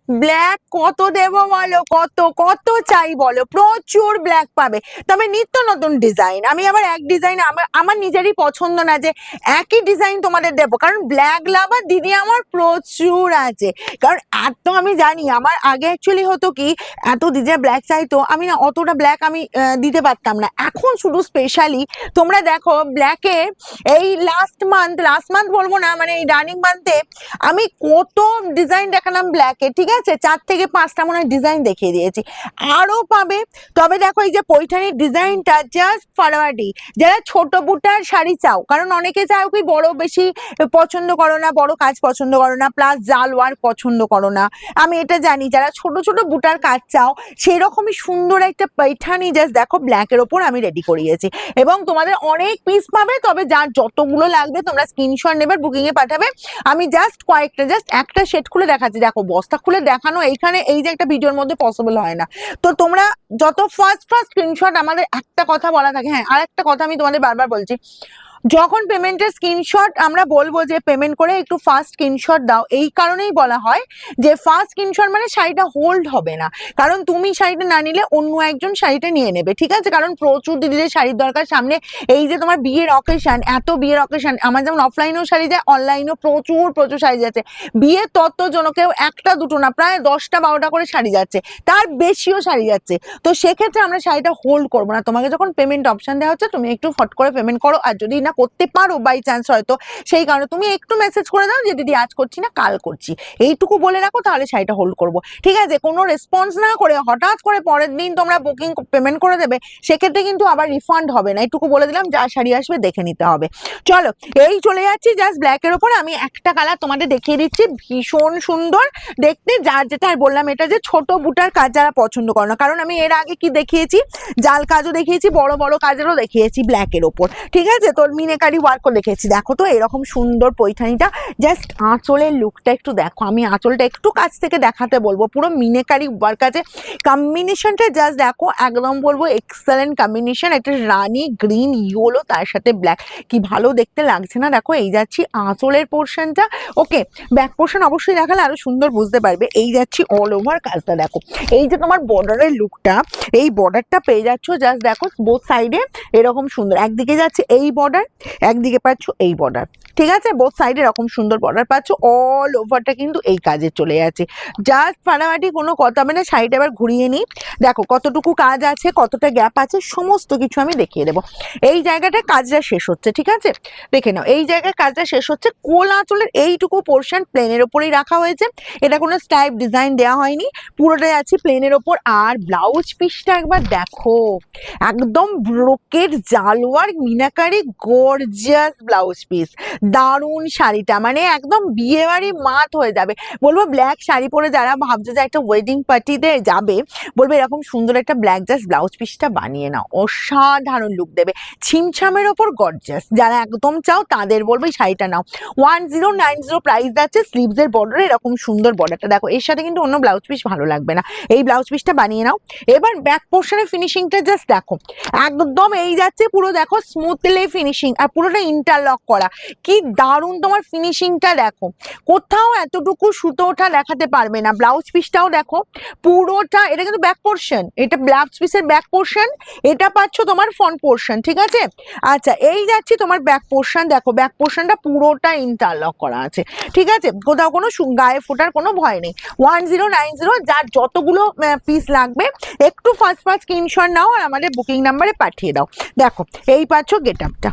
Black কত দেবো বলো, কত কত চাই বলো, প্রচুর ব্ল্যাক পাবে, তবে নিত্য নতুন ডিজাইন। আমি আবার এক ডিজাইন আমার নিজেরই পছন্দ না যে একই ডিজাইন তোমাদের দেবো, কারণ ব্ল্যাক লাভার দিদি আমার প্রচুর আছে। কারণ এত আমি জানি, আমার আগে অ্যাকচুয়ালি হতো কি, এত দিদিরা ব্ল্যাক চাইতো, আমি না অতটা ব্ল্যাক আমি দিতে পারতাম না। এখন শুধু স্পেশালি তোমরা দেখো ব্ল্যাকে এই লাস্ট মান্থ বলবো না, মানে এই রানিং মান্থে আমি কত ডিজাইন দেখালাম ব্ল্যাকে, ঠিক আছে, 4 থেকে 5টা মনে হয় ডিজাইন দেখিয়ে দিয়েছি, আরো পাবে। তবে দেখো এই যে পৈঠানির ডিজাইনটা জাস্ট ফাটাফাটি। যারা ছোট বুটার শাড়ি চাও, কারণ অনেকে চাও কি বড় বেশি পছন্দ করো না, বড় কাজ পছন্দ করো না, প্লাস জাল ওয়ার্ক পছন্দ করো না, আমি এটা জানি। যারা ছোট ছোট বুটার কাজ চাও, সেই রকমই সুন্দর একটা পৈঠানি জাস্ট দেখো ব্ল্যাকের ওপর আমি রেডি করিয়েছি, এবং তোমাদের অনেক পিস পাবে। তবে যার যতগুলো লাগবে তোমরা স্ক্রিনশট নেবে, বুকিং এ পাঠাবে। আমি জাস্ট একটা সেট খুলে দেখাচ্ছি, দেখো বস্তা খুলে দেখানো এইখানে এই যে একটা ভিডিওর মধ্যে পসিবল হয় না। তো তোমরা যত ফার্স্ট স্ক্রিনশট, আমাদের একটা কথা বলা থাকে, হ্যাঁ আর একটা কথা আমি তোমাদের বারবার বলছি, যখন পেমেন্টের স্ক্রিনশট আমরা বলবো যে পেমেন্ট করে একটু ফাস্ট স্ক্রিনশট দাও, এই কারণেই বলা হয় যে ফাস্ট স্ক্রিনশট মানে শাড়িটা হোল্ড হবে না, কারণ তুমি শাড়িটা না নিলে অন্য একজন শাড়িটা নিয়ে নেবে, ঠিক আছে। কারণ প্রচুর দিদিদের শাড়ির দরকার সামনে, এই যে তোমার বিয়ের অকেশন, এত বিয়ের অকেশন, আমার যেমন অফলাইনেও শাড়ি যায়, অনলাইনেও প্রচুর প্রচুর শাড়ি যাচ্ছে। বিয়ের তত্ত্বজনকেও একটা দুটো না, প্রায় 10টা 12টা করে শাড়ি যাচ্ছে, তার বেশিও শাড়ি যাচ্ছে। তো সেক্ষেত্রে আমরা শাড়িটা হোল্ড করবো না, তোমাকে যখন পেমেন্ট অপশন দেওয়া হচ্ছে তুমি একটু ফট করে পেমেন্ট করো, আর যদি না করতে পারো বাই চান্স হয়তো, সেই কারণে তুমি একটু মেসেজ করে দাও যে দিদি আজ করছি না কাল করছি, এইটুকু বলে রাখো, তাহলে শাড়িটা হোল্ড করবো, ঠিক আছে। কোনো রেসপন্স না করে হঠাৎ করে পরের দিন তোমরা বুকিং পেমেন্ট করে দেবে, সেক্ষেত্রে কিন্তু আবার রিফান্ড হবে না, এইটুকু বলে দিলাম। যা শাড়ি আসবে দেখে নিতে হবে। চলো এই চলে যাচ্ছি জাস্ট ব্ল্যাকের ওপর, আমি একটা কালার তোমাদের দেখিয়ে দিচ্ছি, ভীষণ সুন্দর দেখতে। যার যেটা বললাম, এটা যে ছোট বুটার কাজ যারা পছন্দ করো না, কারণ আমি এর আগে কি দেখিয়েছি, জাল কাজও দেখিয়েছি, বড় বড় কাজেরও দেখিয়েছি ব্ল্যাকের ওপর, ঠিক আছে। তোর মিনাকারি ওয়ার্কও দেখেছি। দেখো তো এরকম সুন্দর পৈঠানিটা, জাস্ট আঁচলের লুকটা একটু দেখো, আমি আঁচলটা একটু কাছ থেকে দেখাতে বলবো, পুরো মিনাকারি ওয়ার্ক আছে, কম্বিনেশনটা জাস্ট দেখো, একদম বলবো এক্সেলেন্ট কম্বিনেশন। একটা রানী গ্রিন ইয়েলো, তার সাথে ব্ল্যাক, কি ভালো দেখতে লাগছে না। দেখো এই যাচ্ছি আঁচলের পোর্শনটা, ওকে, ব্যাক পোর্শন অবশ্যই দেখালে আরো সুন্দর বুঝতে পারবে। এই যাচ্ছি অল ওভার কাজটা দেখো, এই যে তোমার বর্ডারের লুকটা, এই বর্ডারটা পেয়ে যাচ্ছ জাস্ট দেখো বোথ সাইডে এরকম সুন্দর, একদিকে যাচ্ছে এই বর্ডার, একদিকে পাচ্ছ এই বর্ডার, ঠিক আছে, বোথ সাইডে এরকম সুন্দর বর্ডার পাচ্ছ, অল ওভারটা কিন্তু এই কাজে চলে যাচ্ছে, জাস্ট ফাটাফাটি, কোনো কথা হবে না। শাড়িটা এবার ঘুরিয়ে নিই, দেখো কতটুকু কাজ আছে, কতটা গ্যাপ আছে, সমস্ত কিছু আমি দেখিয়ে দেবো। এই জায়গাটায় কাজটা শেষ হচ্ছে, ঠিক আছে, দেখে নাও এই জায়গায় কাজটা শেষ হচ্ছে। কোল আঁচলের এইটুকু পোর্শন প্লেনের ওপরেই রাখা হয়েছে, এটা কোনো স্টাইপ ডিজাইন দেওয়া হয়নি, পুরোটাই আছে প্লেনের ওপর। আর ব্লাউজ পিসটা একবার দেখো, একদম ব্রোকেট জালওয়ার মিনাকারি গর্জিয়াস ব্লাউজ পিস, দারুণ শাড়িটা, মানে একদম বিয়ে বাড়ি মাত হয়ে যাবে। বলবো ব্ল্যাক শাড়ি পরে যারা ভাবছো যে একটা ওয়েডিং পার্টিতে যাবে, বলবো এরকম সুন্দর একটা ব্ল্যাক জাস্ট ব্লাউজ পিসটা বানিয়ে নাও, অসাধারণ লুক দেবে, ছিমছামের ওপর গর্জিয়াস। যারা একদম চাও তাদের বলবো এই শাড়িটা নাও। 1090 প্রাইস যাচ্ছে, স্লিভসের বর্ডারে এরকম সুন্দর বর্ডারটা দেখো, এর সাথে কিন্তু অন্য ব্লাউজ পিস ভালো লাগবে না, এই ব্লাউজ পিসটা বানিয়ে নাও। এবার ব্যাক পোর্শনের ফিনিশিংটা জাস্ট দেখো, একদম এই যাচ্ছে পুরো দেখো স্মুথলি ফিনিশিং, আর পুরোটা ইন্টারলক করা, কি দারুণ তোমার ফিনিশিংটা দেখো, কোথাও এতটুকু সুতো ওঠা দেখাতে পারবে না। ব্লাউজ পিসটাও দেখো পুরোটা, এটা কিন্তু ব্যাক পোর্শন, এটা ব্লাউজ পিসের ব্যাক পোর্শন, এটা পাচ্ছ তোমার ফ্রন্ট পোর্শন, ঠিক আছে। আচ্ছা এই যাচ্ছি তোমার ব্যাক পোর্শন, দেখো ব্যাক পোর্শনটা পুরোটা ইন্টারলক করা আছে, ঠিক আছে, কোথাও কোনো গায়ে ফোটার কোনো ভয় নেই। 1090, যার যতগুলো পিস লাগবে একটু ফার্স্ট স্ক্রিনশট নাও আর আমাদের বুকিং নাম্বারে পাঠিয়ে দাও। দেখো এই পাচ্ছ গেট আপটা,